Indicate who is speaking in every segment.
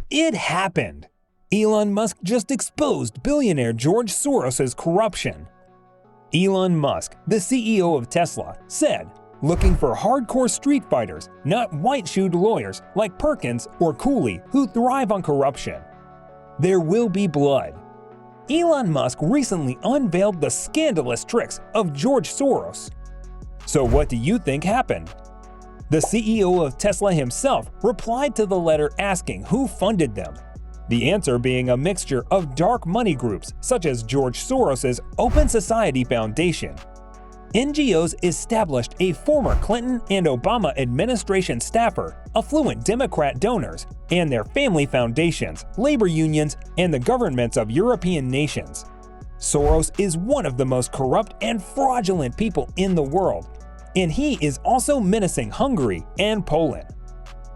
Speaker 1: It happened! Elon Musk just exposed billionaire George Soros' corruption. Elon Musk, the CEO of Tesla, said, "Looking for hardcore street fighters, not white-shoed lawyers like Perkins or Cooley who thrive on corruption. There will be blood." Elon Musk recently unveiled the scandalous tricks of George Soros. So what do you think happened? The CEO of Tesla himself replied to the letter asking who funded them, the answer being a mixture of dark money groups such as George Soros' Open Society Foundation. NGOs established a former Clinton and Obama administration staffer, affluent Democrat donors, and their family foundations, labor unions, and the governments of European nations. Soros is one of the most corrupt and fraudulent people in the world, and he is also menacing Hungary and Poland.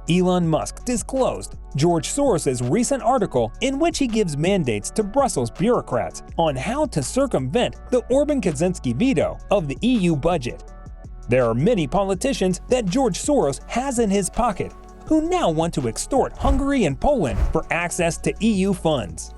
Speaker 1: Elon Musk disclosed George Soros' recent article in which he gives mandates to Brussels bureaucrats on how to circumvent the Orban-Kaczynski veto of the EU budget. There are many politicians that George Soros has in his pocket who now want to extort Hungary and Poland for access to EU funds.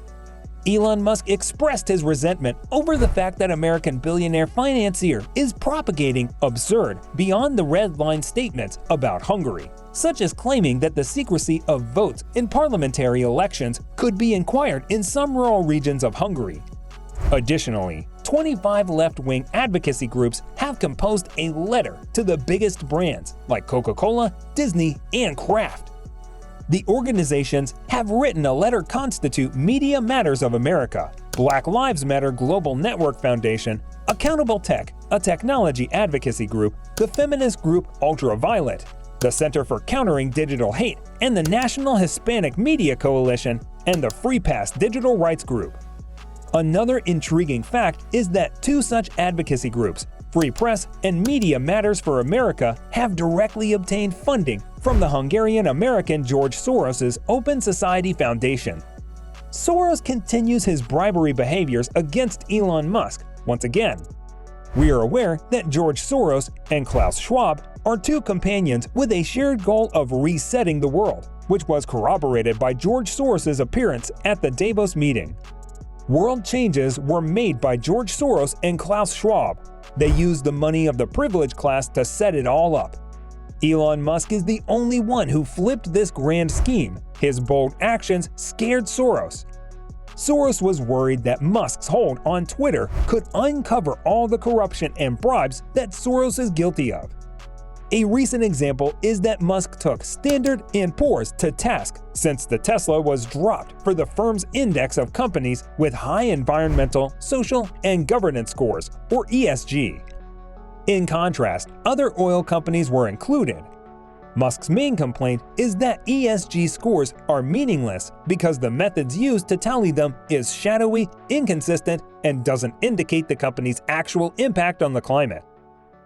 Speaker 1: Elon Musk expressed his resentment over the fact that American billionaire financier is propagating absurd, beyond the red line statements about Hungary, such as claiming that the secrecy of votes in parliamentary elections could be inquired in some rural regions of Hungary. Additionally, 25 left-wing advocacy groups have composed a letter to the biggest brands like Coca-Cola, Disney, and Kraft. The organizations have written a letter constitute Media Matters of America, Black Lives Matter Global Network Foundation, Accountable Tech, a technology advocacy group, the feminist group Ultraviolet, the Center for Countering Digital Hate, and the National Hispanic Media Coalition, and the Free Pass Digital Rights Group. Another intriguing fact is that two such advocacy groups, Free Press and Media Matters for America, have directly obtained funding from the Hungarian-American George Soros' Open Society Foundation. Soros continues his bribery behaviors against Elon Musk once again. We are aware that George Soros and Klaus Schwab are two companions with a shared goal of resetting the world, which was corroborated by George Soros' appearance at the Davos meeting. World changes were made by George Soros and Klaus Schwab. They used the money of the privileged class to set it all up. Elon Musk is the only one who flipped this grand scheme. His bold actions scared Soros. Soros was worried that Musk's hold on Twitter could uncover all the corruption and bribes that Soros is guilty of. A recent example is that Musk took Standard & Poor's to task since the Tesla was dropped for the firm's index of companies with high environmental, social, and governance scores, or ESG. In contrast, other oil companies were included. Musk's main complaint is that ESG scores are meaningless because the methods used to tally them is shadowy, inconsistent, and doesn't indicate the company's actual impact on the climate.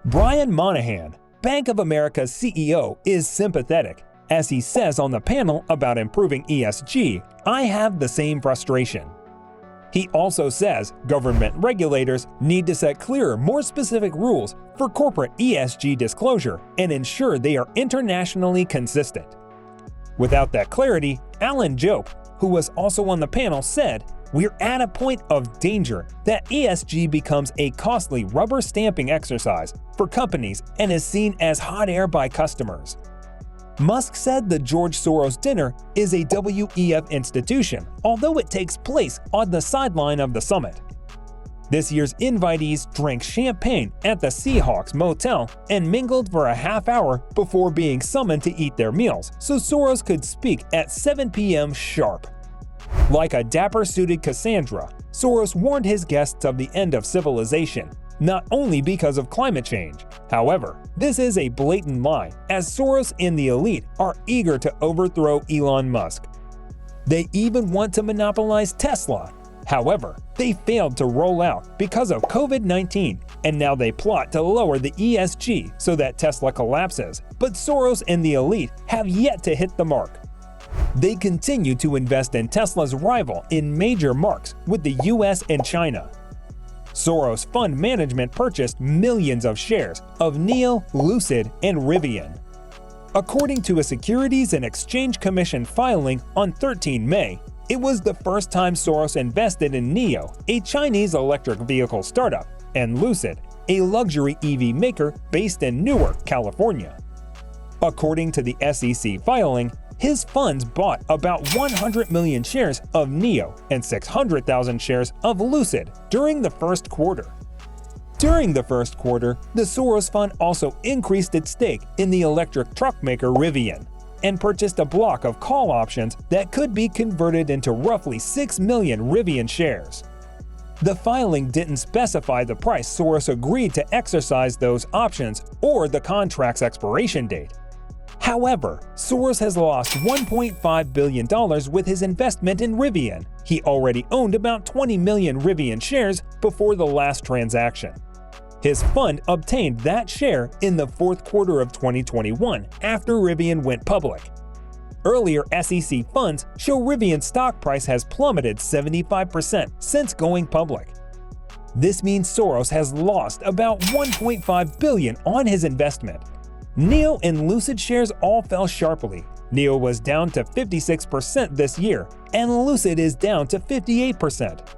Speaker 1: Brian Moynihan, Bank of America's CEO, is sympathetic. As he says on the panel about improving ESG, "I have the same frustration." He also says government regulators need to set clearer, more specific rules for corporate ESG disclosure and ensure they are internationally consistent. Without that clarity, Alan Jope, who was also on the panel, said, "We're at a point of danger that ESG becomes a costly rubber stamping exercise for companies and is seen as hot air by customers." Musk said the George Soros dinner is a WEF institution, although it takes place on the sideline of the summit. This year's invitees drank champagne at the Seahawks Motel and mingled for a half hour before being summoned to eat their meals, so Soros could speak at 7 p.m. sharp. Like a dapper-suited Cassandra, Soros warned his guests of the end of civilization, not only because of climate change. However, this is a blatant lie, as Soros and the elite are eager to overthrow Elon Musk. They even want to monopolize Tesla. However, they failed to roll out because of COVID-19, and now they plot to lower the ESG so that Tesla collapses, but Soros and the elite have yet to hit the mark. They continue to invest in Tesla's rival in major marks with the US and China. Soros Fund Management purchased millions of shares of NIO, Lucid, and Rivian. According to a Securities and Exchange Commission filing on 13 May, it was the first time Soros invested in NIO, a Chinese electric vehicle startup, and Lucid, a luxury EV maker based in Newark, California. According to the SEC filing, his funds bought about 100 million shares of NIO and 600,000 shares of Lucid during the first quarter. During the first quarter, the Soros Fund also increased its stake in the electric truck maker Rivian and purchased a block of call options that could be converted into roughly 6 million Rivian shares. The filing didn't specify the price Soros agreed to exercise those options or the contract's expiration date. However, Soros has lost $1.5 billion with his investment in Rivian. He already owned about 20 million Rivian shares before the last transaction. His fund obtained that share in the fourth quarter of 2021 after Rivian went public. Earlier SEC funds show Rivian's stock price has plummeted 75% since going public. This means Soros has lost about $1.5 billion on his investment. NIO and Lucid shares all fell sharply. NIO was down to 56% this year, and Lucid is down to 58%.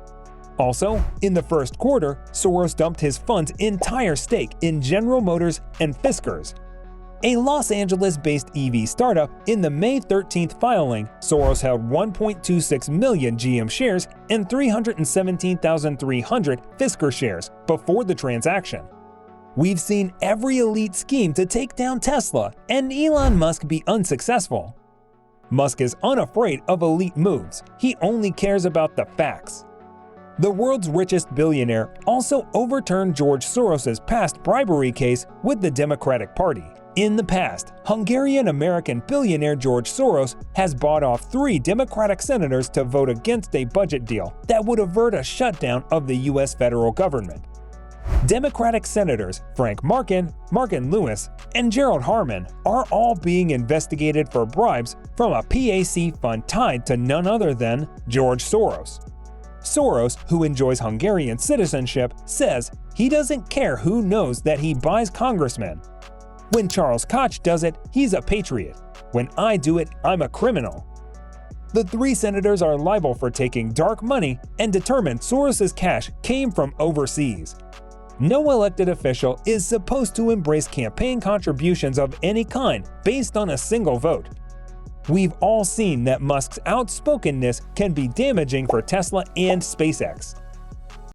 Speaker 1: Also, in the first quarter, Soros dumped his fund's entire stake in General Motors and Fiskars, a Los Angeles-based EV startup. In the May 13th filing, Soros held 1.26 million GM shares and 317,300 Fiskars shares before the transaction. We've seen every elite scheme to take down Tesla and Elon Musk be unsuccessful. Musk is unafraid of elite moves. He only cares about the facts. The world's richest billionaire also overturned George Soros' past bribery case with the Democratic Party. In the past, Hungarian-American billionaire George Soros has bought off 3 Democratic senators to vote against a budget deal that would avert a shutdown of the U.S. federal government. Democratic Senators Frank Markin, Martin Lewis, and Gerald Harman are all being investigated for bribes from a PAC fund tied to none other than George Soros. Soros, who enjoys Hungarian citizenship, says he doesn't care who knows that he buys congressmen. When Charles Koch does it, he's a patriot. When I do it, I'm a criminal. The 3 senators are liable for taking dark money and determined Soros' cash came from overseas. No elected official is supposed to embrace campaign contributions of any kind based on a single vote. We've all seen that Musk's outspokenness can be damaging for Tesla and SpaceX.